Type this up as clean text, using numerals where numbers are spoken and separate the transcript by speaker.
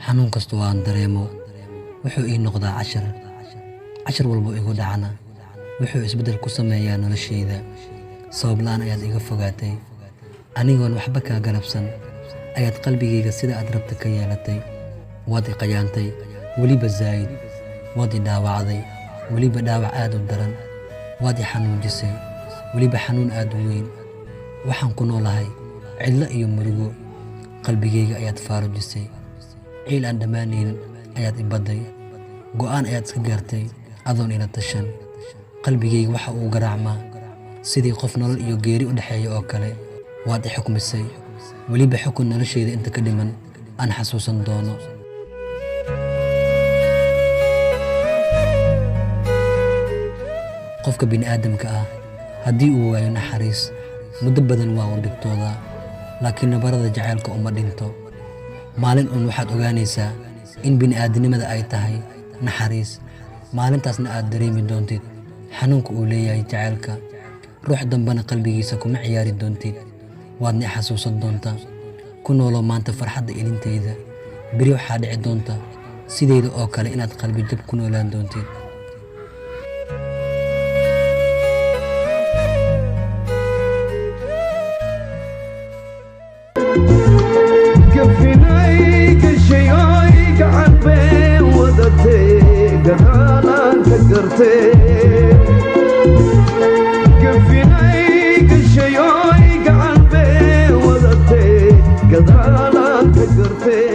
Speaker 1: xanuun kasta oo aan dareemo wuxuu ii noqdaa cashar walba igu dhacana wuxuu isbedel ku sameeyaa noloshayda. sabab la'aan ayaad iga fogaatay, anigoon waxba kaa galabsan ayaad qalbigayga sida aad rabta ka yeelatay. waad i qayaantay weliba zaa'id, waad i dhaawacday weliba dhaawac aad u daran, waad i xanuunjisay weliba xanuun aad u weyn. waxaan ku noolahay cidlo iyo murugo, qalbigayga ayaad faarujisay. ciil aan dhammaanaynin ayaad i badday, go'aan ayaad iska gaartay adoon ila tashan. qalbigayga waxa uu garaacmaa sidii qof nolol iyo geeri u dhexeeya oo kale. waad i xukmisay weliba xukun noloshayda inta ka dhiman aan xasuusan doono. qofka bini'aadamka ah haddii uu waayo naxariis muddo badan waa uu dhibtoodaa, laakiin nabarada jacaylka uma dhinto. maalin uun waxaad ogaanaysaa in bini'aadanimada ay tahay naxariis. maalintaasna aad dareemi doontid xanuunka uu leeyahay jacaylka. ruux dambana qalbigiisa kuma ciyaari doontid, waadna i xasuusan doontaa. ku noolo maanta farxadda ilintayda, beri waxaa dhici doonta sidayda oo kale inaad qalbi jab ku noolaan doontid.
Speaker 2: كفيناي كشيوي قلبي وضتي قدانا تقرتي